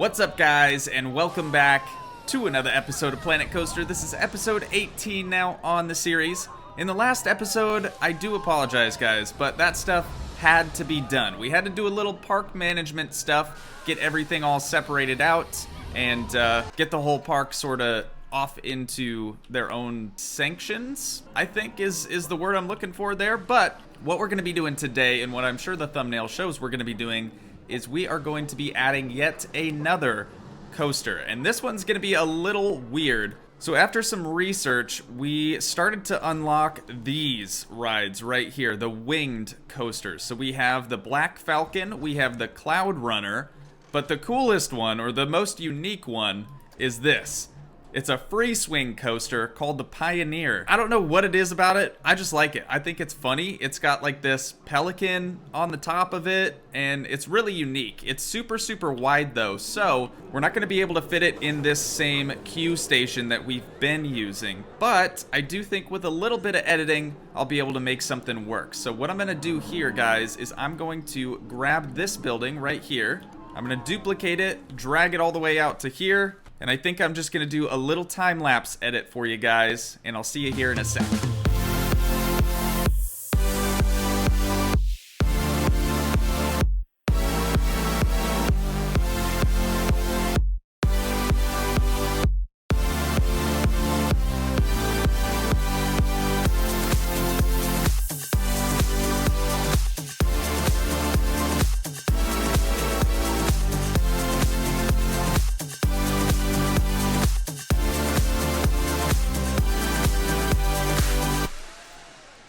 What's up, guys, and welcome back to another episode of Planet Coaster. This is episode 18 now on the series. In the last episode, I do apologize, guys, but that stuff had to be done. We had to do a little park management stuff, get everything all separated out, and get the whole park sort of off into their own sanctions, I think is the word I'm looking for there. But what we're going to be doing today, and what I'm sure the thumbnail shows we're going to be doing, is we are going to be adding yet another coaster, and this one's going to be a little weird. So after some research, we started to unlock these rides right here, the winged coasters. So we have the Black Falcon, we have the Cloud Runner, but the coolest one, or the most unique one, is this. It's a free swing coaster called the Pioneer. I don't know what it is about it. I just like it. I think it's funny. It's got like this Pelican on the top of it, and it's really unique. It's super, super wide though, so we're not gonna be able to fit it in this same queue station that we've been using. But I do think with a little bit of editing, I'll be able to make something work. So what I'm gonna do here, guys, is I'm going to grab this building right here. I'm gonna duplicate it, drag it all the way out to here, and I think I'm just gonna do a little time-lapse edit for you guys, and I'll see you here in a sec.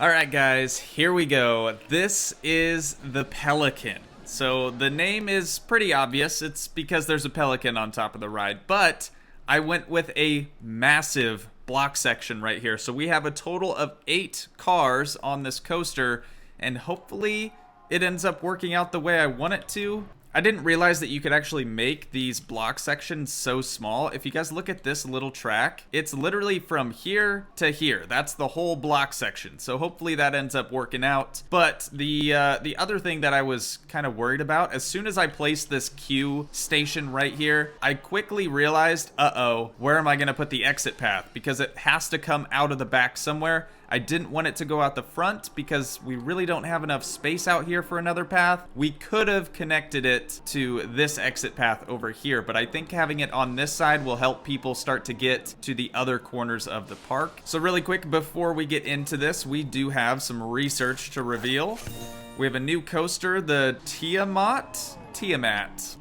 Alright guys, here we go. This is the Pelican. So the name is pretty obvious. It's because there's a pelican on top of the ride, but I went with a massive block section right here. So we have a total of 8 cars on this coaster, and hopefully it ends up working out the way I want it to. I didn't realize that you could actually make these block sections so small. If you guys look at this little track, it's literally from here to here. That's the whole block section. So hopefully that ends up working out. But the other thing that I was kind of worried about, as soon as I placed this queue station right here, I quickly realized, uh-oh, where am I gonna put the exit path? Because it has to come out of the back somewhere. I didn't want it to go out the front because we really don't have enough space out here for another path. We could have connected it to this exit path over here, but I think having it on this side will help people start to get to the other corners of the park. So really quick, before we get into this, we do have some research to reveal. We have a new coaster, the Tiamat,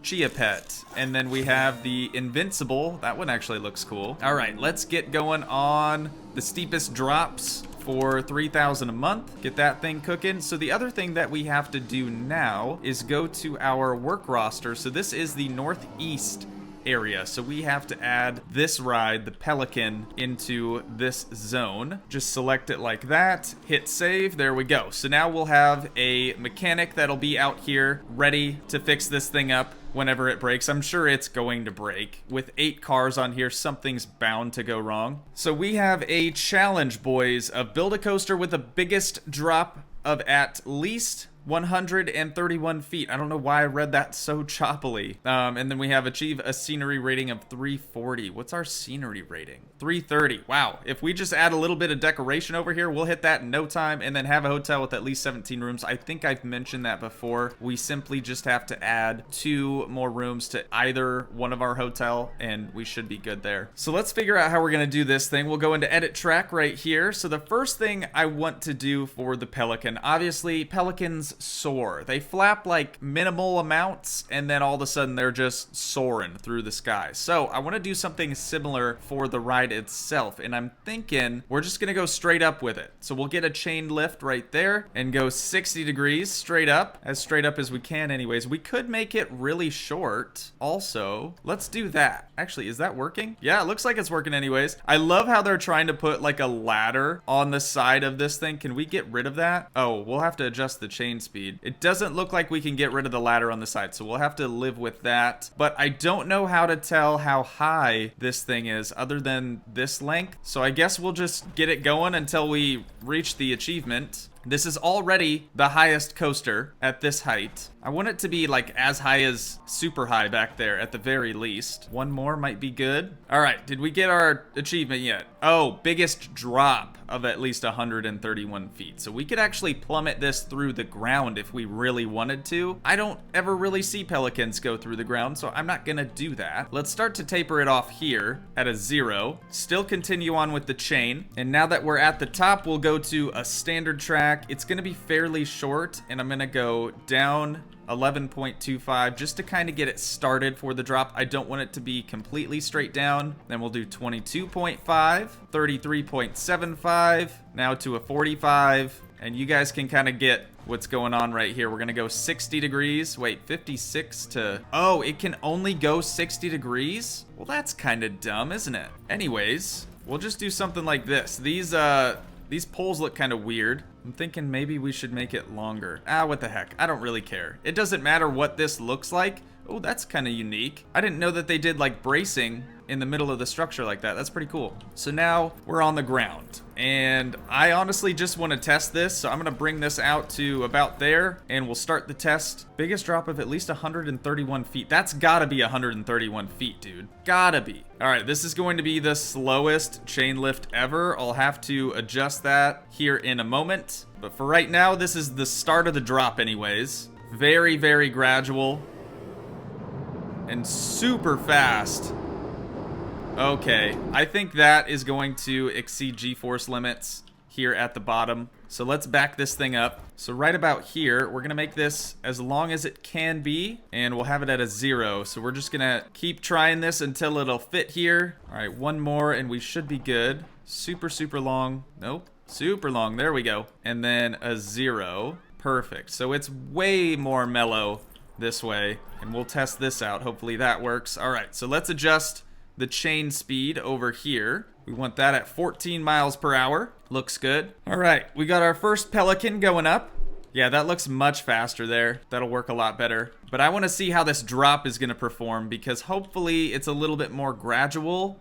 Chia Pet, and then we have the Invincible. That one actually looks cool. All right, let's get going on the steepest drops for 3,000 a month. Get that thing cooking. So the other thing that we have to do now is go to our work roster. So this is the northeast area, so we have to add this ride, the Pelican, into this zone. Just select it like that, hit save, there we go. So now we'll have a mechanic that'll be out here ready to fix this thing up whenever it breaks. I'm sure it's going to break. With 8 cars on here, something's bound to go wrong. So we have a challenge, boys, of build a coaster with the biggest drop of at least 131 feet. I don't know why I read that so choppily. And then we have achieve a scenery rating of 340. What's our scenery rating? 330. Wow. If we just add a little bit of decoration over here, we'll hit that in no time, and then have a hotel with at least 17 rooms. I think I've mentioned that before. We simply just have to add 2 more rooms to either one of our hotel, and we should be good there. So let's figure out how we're gonna do this thing. We'll go into edit track right here. So the first thing I want to do for the Pelican, obviously Pelicans soar. They flap like minimal amounts, and then all of a sudden they're just soaring through the sky. So I want to do something similar for the ride itself, and I'm thinking we're just gonna go straight up with it. So we'll get a chain lift right there and go 60 degrees straight up as we can anyways. We could make it really short also. Let's do that. Actually, is that working? Yeah, it looks like it's working anyways. I love how they're trying to put like a ladder on the side of this thing. Can we get rid of that? Oh, we'll have to adjust the chain speed. It doesn't look like we can get rid of the ladder on the side, so we'll have to live with that. But I don't know how to tell how high this thing is other than this length. So I guess we'll just get it going until we reach the achievement. This is already the highest coaster at this height. I want it to be like as high as super high back there at the very least. One more might be good. All right, did we get our achievement yet? Oh, biggest drop of at least 131 feet. So we could actually plummet this through the ground if we really wanted to. I don't ever really see pelicans go through the ground, so I'm not gonna do that. Let's start to taper it off here at a 0. Still continue on with the chain. And now that we're at the top, we'll go to a standard track. It's gonna be fairly short, and I'm gonna go down 11.25 just to kind of get it started for the drop. I don't want it to be completely straight down. Then we'll do 22.5, 33.75, now to a 45, and you guys can kind of get what's going on right here. We're gonna go 60 degrees. Wait, 56 to... Oh, it can only go 60 degrees? Well, that's kind of dumb, isn't it? Anyways, we'll just do something like this. These poles look kind of weird. I'm thinking maybe we should make it longer. Ah, what the heck? I don't really care. It doesn't matter what this looks like. Oh, that's kind of unique. I didn't know that they did like bracing in the middle of the structure like that. That's pretty cool. So now we're on the ground, and I honestly just want to test this. So I'm going to bring this out to about there, and we'll start the test. Biggest drop of at least 131 feet. That's gotta be 131 feet, dude. Gotta be. All right, this is going to be the slowest chain lift ever. I'll have to adjust that here in a moment. But for right now, this is the start of the drop anyways. Very, very gradual. And super fast. Okay, I think that is going to exceed G-force limits here at the bottom. So let's back this thing up. So right about here, we're gonna make this as long as it can be, and we'll have it at a 0. So we're just gonna keep trying this until it'll fit here. All right, one more and we should be good. Super, super long. Nope, super long. There we go. And then a 0. Perfect. So it's way more mellow this way, and we'll test this out. Hopefully that works. All right, so let's adjust the chain speed over here. We want that at 14 miles per hour. Looks good. All right, we got our first Pelican going up. Yeah, that looks much faster there. That'll work a lot better. But I want to see how this drop is going to perform, because hopefully it's a little bit more gradual.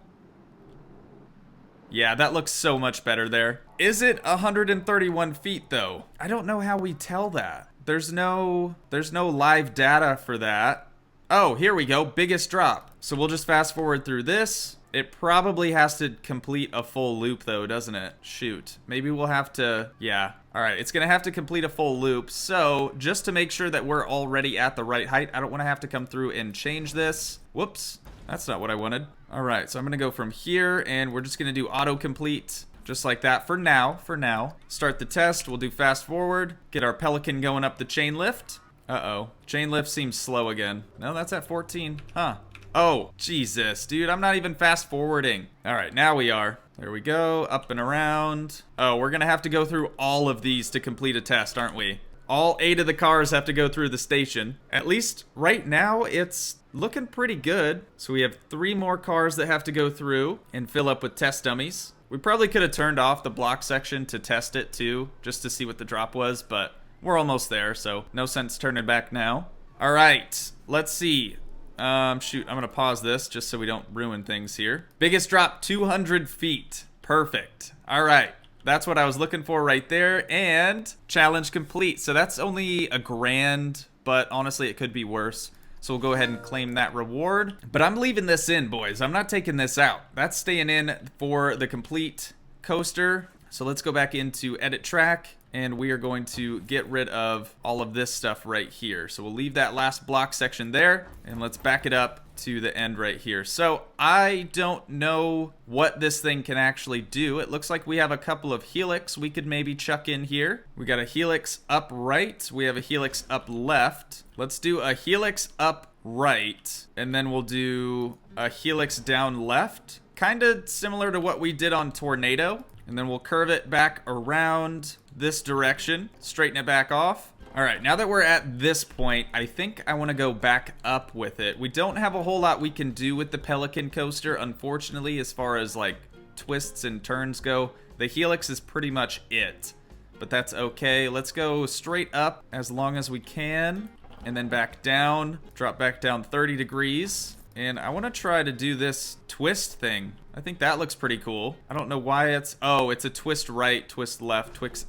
Yeah, that looks so much better there. Is it 131 feet though? I don't know how we tell that. There's no live data for that. Oh, here we go. Biggest drop. So we'll just fast forward through this. It probably has to complete a full loop though, doesn't it? Shoot. Maybe we'll have to... Yeah. All right, it's gonna have to complete a full loop. So just to make sure that we're already at the right height, I don't want to have to come through and change this. Whoops. That's not what I wanted. All right, so I'm gonna go from here, and we're just gonna do autocomplete. Just like that for now. Start the test. We'll do fast forward. Get our Pelican going up the chain lift. Uh-oh. Chain lift seems slow again. No, that's at 14. Huh. Oh, Jesus, dude. I'm not even fast forwarding. All right, now we are. There we go. Up and around. Oh, we're going to have to go through all of these to complete a test, aren't we? All 8 of the cars have to go through the station. At least right now, it's looking pretty good. So we have 3 more cars that have to go through and fill up with test dummies. We probably could have turned off the block section to test it too, just to see what the drop was, but we're almost there, so no sense turning back now. All right, let's see. Shoot, I'm gonna pause this just so we don't ruin things here. Biggest drop, 200 feet. Perfect. All right, that's what I was looking for right there, and challenge complete. So that's only a grand, but honestly, it could be worse. So we'll go ahead and claim that reward. But I'm leaving this in, boys. I'm not taking this out. That's staying in for the complete coaster. So let's go back into edit track, and we are going to get rid of all of this stuff right here. So we'll leave that last block section there, and let's back it up to the end right here. So I don't know what this thing can actually do. It looks like we have a couple of helix we could maybe chuck in here. We got a helix up right. We have a helix up left. Let's do a helix up right, and then we'll do a helix down left. Kind of similar to what we did on Tornado. And then we'll curve it back around this direction, straighten it back off. All right, now that we're at this point, I think I want to go back up with it. We don't have a whole lot we can do with the Pelican coaster, unfortunately, as far as like twists and turns go. The helix is pretty much it, but that's okay. Let's go straight up as long as we can, and then back down, drop back down 30 degrees. And I want to try to do this twist thing. I think that looks pretty cool. I don't know why it's... Oh, it's a twist right, twist left, twist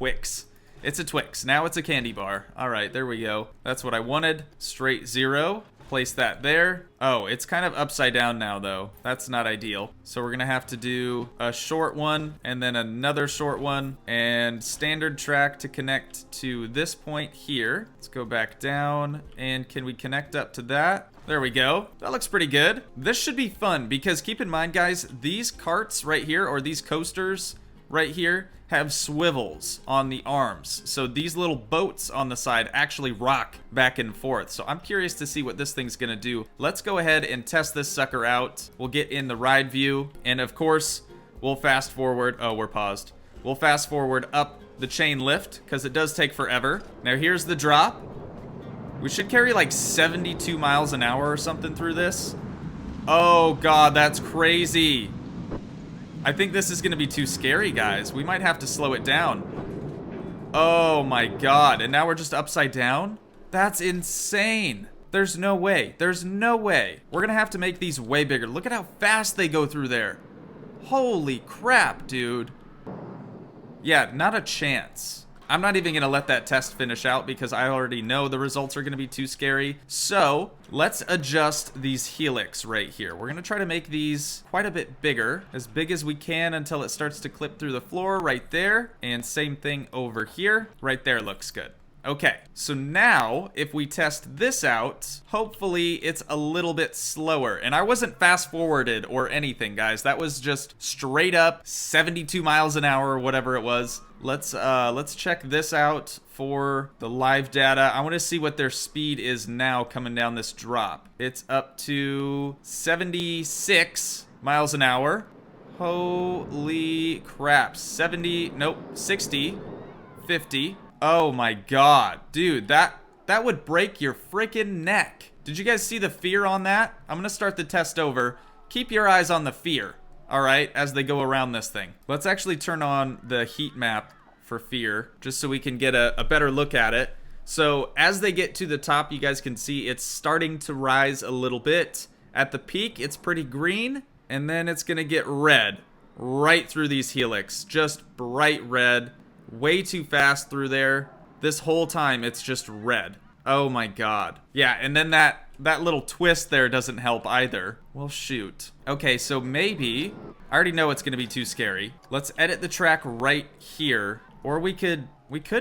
Twix. It's a Twix. Now it's a candy bar. All right, there we go. That's what I wanted. Straight 0. Place that there. Oh, it's kind of upside down now, though. That's not ideal. So we're going to have to do a short one and then another short one and standard track to connect to this point here. Let's go back down. And can we connect up to that? There we go. That looks pretty good. This should be fun because keep in mind, guys, these carts right here, or these coasters right here, have swivels on the arms. So these little boats on the side actually rock back and forth. So I'm curious to see what this thing's gonna do. Let's go ahead and test this sucker out. We'll get in the ride view. And of course, we'll fast forward. Oh, we're paused. We'll fast forward up the chain lift because it does take forever. Now here's the drop. We should carry like 72 miles an hour or something through this. Oh God, that's crazy. I think this is gonna be too scary, guys. We might have to slow it down. Oh my God, and now we're just upside down? That's insane. There's no way, there's no way. We're gonna have to make these way bigger. Look at how fast they go through there. Holy crap, dude. Yeah, not a chance. I'm not even gonna let that test finish out because I already know the results are gonna be too scary. So let's adjust these helix right here. We're gonna try to make these quite a bit bigger, as big as we can until it starts to clip through the floor right there. And same thing over here. Right there looks good. Okay, so now if we test this out, hopefully it's a little bit slower. And I wasn't fast forwarded or anything, guys. That was just straight up 72 miles an hour or whatever it was. Let's check this out for the live data. I want to see what their speed is now coming down this drop. It's up to 76 miles an hour. Holy crap. 70, nope, 60, 50. Oh my God, dude, that would break your freaking neck. Did you guys see the fear on that? I'm gonna start the test over. Keep your eyes on the fear, all right, as they go around this thing. Let's actually turn on the heat map for fear, just so we can get a better look at it. So as they get to the top, you guys can see it's starting to rise a little bit. At the peak, it's pretty green, and then it's gonna get red right through these helix, just bright red. Way too fast through there. This whole time it's just red. Oh my God. Yeah, and then that little twist there doesn't help either. Well, shoot. Okay, so maybe I already know it's gonna be too scary. Let's edit the track right here, or we could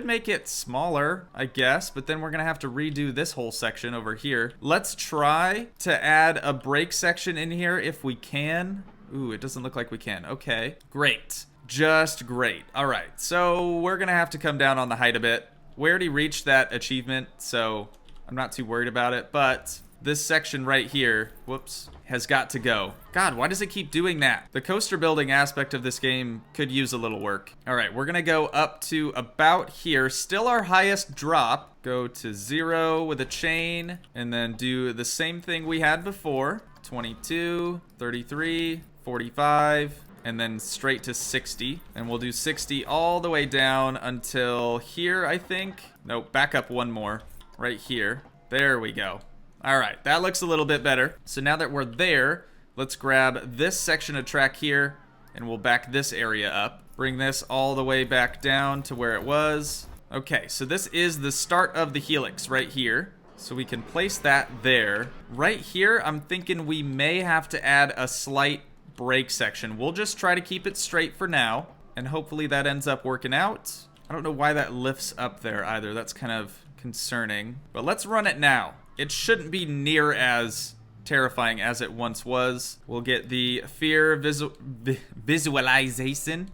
make it smaller, I guess, but then we're gonna have to redo this whole section over here. Let's try to add a brake section in here if we can. Ooh, it doesn't look like we can. Okay, great. Just great. All right, so we're gonna have to come down on the height a bit. We already reached that achievement, so I'm not too worried about it, but this section right here, whoops, has got to go. God, why does it keep doing that? The coaster building aspect of this game could use a little work. All right, we're gonna go up to about here, still our highest drop. Go to 0 with a chain, and then do the same thing we had before. 22, 33, 45, and then straight to 60. And we'll do 60 all the way down until here, I think. Nope, back up one more. Right here. There we go. All right, that looks a little bit better. So now that we're there, let's grab this section of track here, and we'll back this area up. Bring this all the way back down to where it was. Okay, so this is the start of the helix right here. So we can place that there. Right here, I'm thinking we may have to add a slight brake section. We'll just try to keep it straight for now, and hopefully that ends up working out. I don't know why that lifts up there either. That's kind of concerning, but let's run it now. It shouldn't be near as terrifying as it once was. We'll get the fear visualization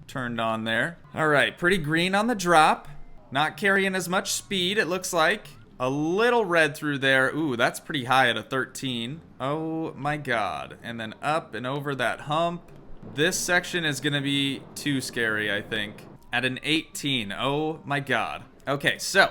turned on there. All right, pretty green on the drop. Not carrying as much speed, it looks like. A little red through there. Ooh, that's pretty high at a 13. Oh my God. And then up and over that hump. This section is gonna be too scary, I think. At an 18. Oh my God. Okay, so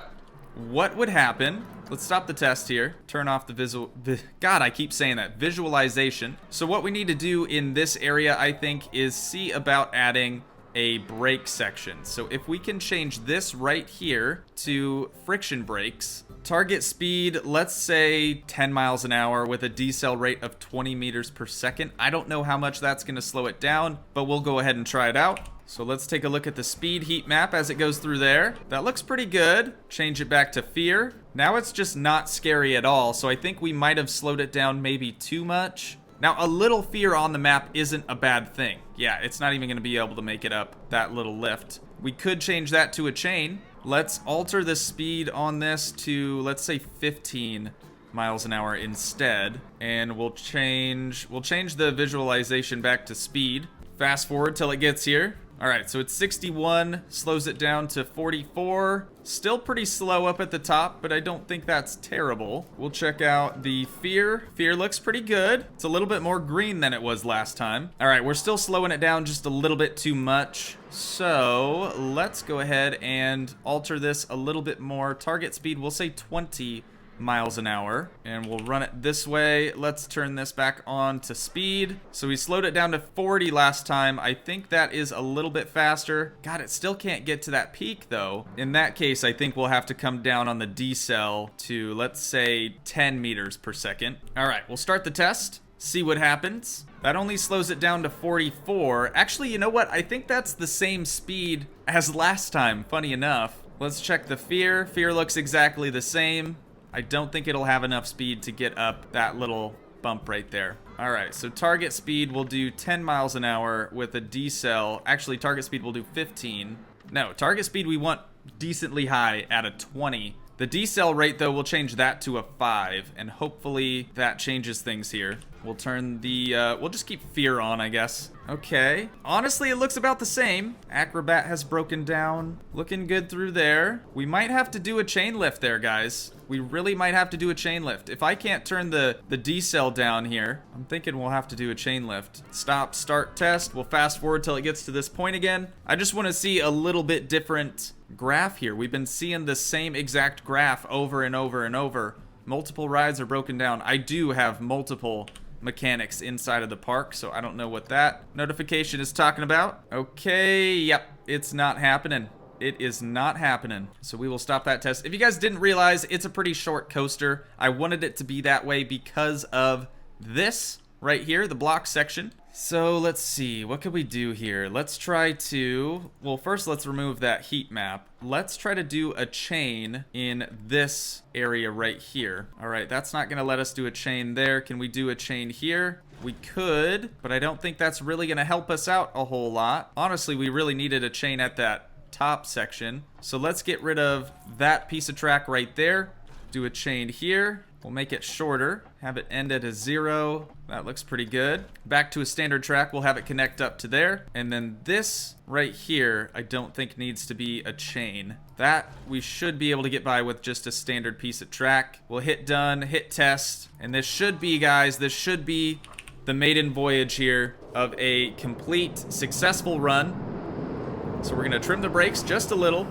what would happen? Let's stop the test here. Turn off the God, I keep saying that. Visualization. So what we need to do in this area, I think, is see about adding a brake section. So if we can change this right here to friction brakes, target speed, let's say 10 miles an hour with a decel rate of 20 meters per second. I don't know how much that's gonna slow it down, but we'll go ahead and try it out. So let's take a look at the speed heat map as it goes through there. That looks pretty good. Change it back to fear. Now it's just not scary at all, so I think we might have slowed it down maybe too much. Now, a little fear on the map isn't a bad thing. Yeah, it's not even going to be able to make it up that little lift. We could change that to a chain. Let's alter the speed on this to, let's say, 15 miles an hour instead. And we'll change the visualization back to speed. Fast forward till it gets here. All right, so it's 61, slows it down to 44. Still pretty slow up at the top, but I don't think that's terrible. We'll check out the fear. Fear looks pretty good. It's a little bit more green than it was last time. All right, we're still slowing it down just a little bit too much. So let's go ahead and alter this a little bit more. Target speed, we'll say 20 miles an hour, and we'll run it this way. Let's turn this back on to speed. So we slowed it down to 40 last time. I think that is a little bit faster. God, it still can't get to that peak though. In that case, I think we'll have to come down on the decel to, let's say, 10 meters per second. All right, we'll start the test, see what happens. That only slows it down to 44. Actually, you know what? I think that's the same speed as last time, funny enough. Let's check the fear. Fear looks exactly the same. I don't think it'll have enough speed to get up that little bump right there. All right, so target speed will do 10 miles an hour with a decel. Actually, target speed will do 15. No, target speed we want decently high at a 20. The decel rate, though, we'll change that to a 5, and hopefully that changes things here. We'll turn the, we'll just keep fear on, I guess. Okay. Honestly, it looks about the same. Acrobat has broken down. Looking good through there. We might have to do a chain lift there, guys. We really might have to do a chain lift. If I can't turn the decel down here, I'm thinking we'll have to do a chain lift. Stop, start, test. We'll fast forward till it gets to this point again. I just want to see a little bit different graph here. We've been seeing the same exact graph over and over and over. Multiple rides are broken down. I do have multiple mechanics inside of the park, so I don't know what that notification is talking about. Okay, yep, it's not happening. It is not happening. So we will stop that test. If you guys didn't realize, it's a pretty short coaster. I wanted it to be that way because of this right here, the block section. So let's see, what could we do here? Let's try to, well, first let's remove that heat map. Let's try to do a chain in this area right here. All right, that's not gonna let us do a chain there. Can we do a chain here? We could, but I don't think that's really gonna help us out a whole lot. Honestly, we really needed a chain at that top section. So let's get rid of that piece of track right there. Do a chain here. We'll make it shorter, have it end at a 0. That looks pretty good. Back to a standard track, we'll have it connect up to there. And then this right here, I don't think needs to be a chain. That we should be able to get by with just a standard piece of track. We'll hit done, hit test. And this should be, guys, this should be the maiden voyage here of a complete successful run. So we're gonna trim the brakes just a little.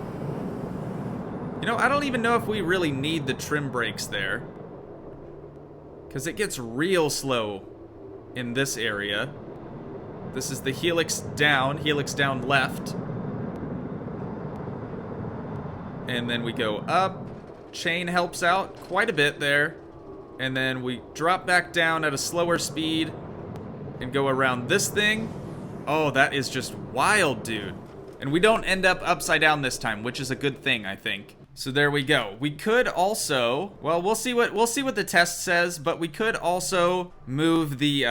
You know, I don't even know if we really need the trim brakes there, because it gets real slow in this area. This is the helix down left. And then we go up. Chain helps out quite a bit there. And then we drop back down at a slower speed and go around this thing. Oh, that is just wild, dude. And we don't end up upside down this time, which is a good thing, I think. So there we go. We could also, well, we'll see what the test says, but we could also move the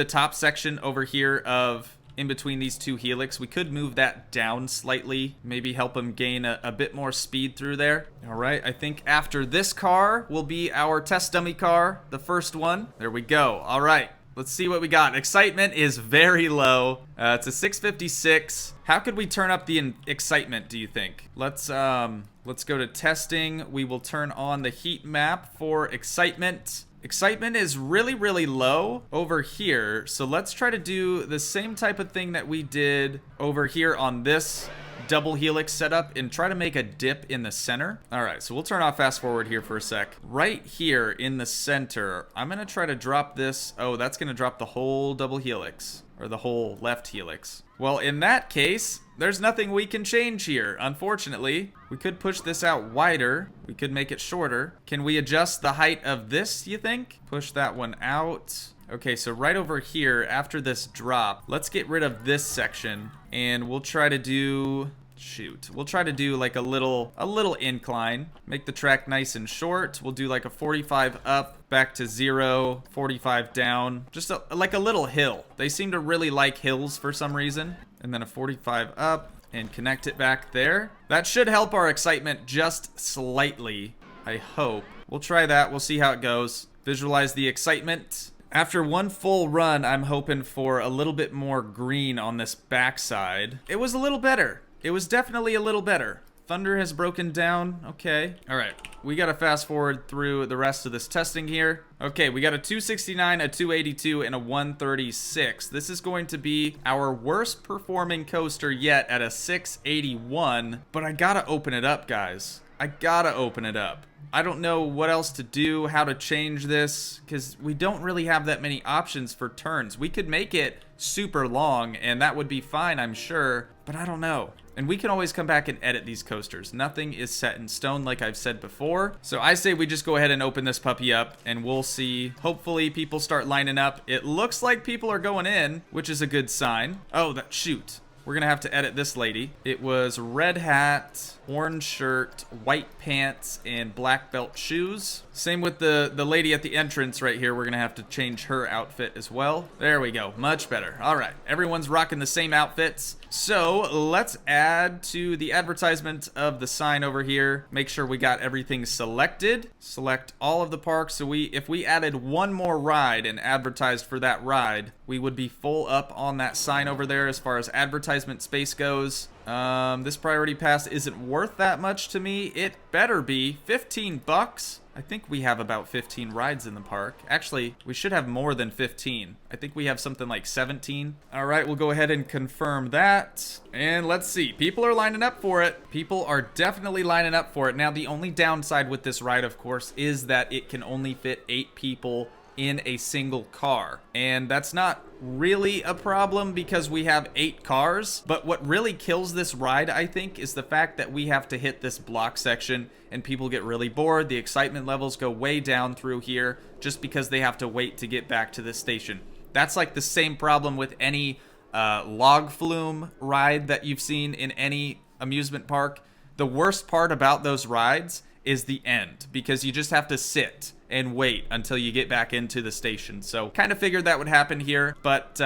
top section over here of in between these two helix. We could move that down slightly, maybe help him gain a bit more speed through there. All right, I think after this car will be our test dummy car, the first one. There we go. All right. Let's see what we got. Excitement is very low. It's a 656. How could we turn up the excitement, do you think? Let's go to testing. We will turn on the heat map for excitement. Excitement is really, really low over here. So let's try to do the same type of thing that we did over here on this double helix setup and try to make a dip in the center. All right, so we'll turn off fast forward here for a sec. Right here in the center, I'm gonna try to drop this. Oh, that's gonna drop the whole double helix, or the whole left helix. Well, in that case, there's nothing we can change here, unfortunately. We could push this out wider. We could make it shorter. Can we adjust the height of this, you think? Push that one out. Okay, so right over here, after this drop, let's get rid of this section, and we'll try to do... Shoot. We'll try to do like a little incline. Make the track nice and short. We'll do like a 45 up, back to 0, 45 down. Just like a little hill. They seem to really like hills for some reason. And then a 45 up and connect it back there. That should help our excitement just slightly, I hope. We'll try that. We'll see how it goes. Visualize the excitement. After one full run, I'm hoping for a little bit more green on this backside. It was a little better. It was definitely a little better. Thunder has broken down. Okay. All right. We got to fast forward through the rest of this testing here. Okay, we got a 269, a 282, and a 136. This is going to be our worst performing coaster yet at a 681. But I got to open it up, guys. I got to open it up. I don't know what else to do, how to change this, because we don't really have that many options for turns. We could make it super long, and that would be fine, I'm sure, but I don't know. And we can always come back and edit these coasters. Nothing is set in stone, like I've said before. So I say we just go ahead and open this puppy up, and we'll see. Hopefully people start lining up. It looks like people are going in, which is a good sign. Oh, shoot. We're gonna have to edit this lady. It was red hat, orange shirt, white pants, and black belt shoes. Same with the lady at the entrance right here. We're gonna have to change her outfit as well. There we go, much better. All right, everyone's rocking the same outfits. So let's add to the advertisement of the sign over here. Make sure we got everything selected. Select all of the parks. So if we added one more ride and advertised for that ride, we would be full up on that sign over there as far as advertisement space goes. This priority pass isn't worth that much to me. It better be 15 bucks. I think we have about 15 rides in the park. Actually, we should have more than 15. I think we have something like 17. All right, we'll go ahead and confirm that. And let's see. People are lining up for it. People are definitely lining up for it. Now, the only downside with this ride, of course, is that it can only fit 8 people in a single car. And that's not really a problem because we have 8 cars. But what really kills this ride, I think, is the fact that we have to hit this block section and people get really bored. The excitement levels go way down through here just because they have to wait to get back to the station. That's like the same problem with any log flume ride that you've seen in any amusement park. The worst part about those rides is the end, because you just have to sit and wait until you get back into the station. So kind of figured that would happen here, but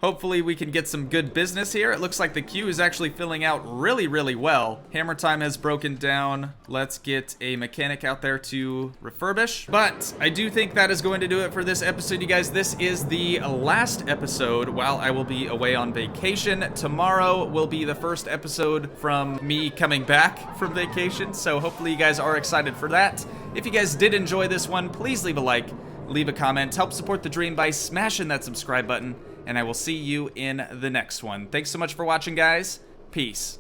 hopefully we can get some good business here. It looks like the queue is actually filling out really, really well. Hammer time has broken down. Let's get a mechanic out there to refurbish. But I do think that is going to do it for this episode, you guys. This is the last episode while I will be away on vacation. Tomorrow will be the first episode from me coming back from vacation, so hopefully you guys are excited for that. If you guys did enjoy this one, please leave a like, leave a comment, help support the dream by smashing that subscribe button, and I will see you in the next one. Thanks so much for watching, guys. Peace.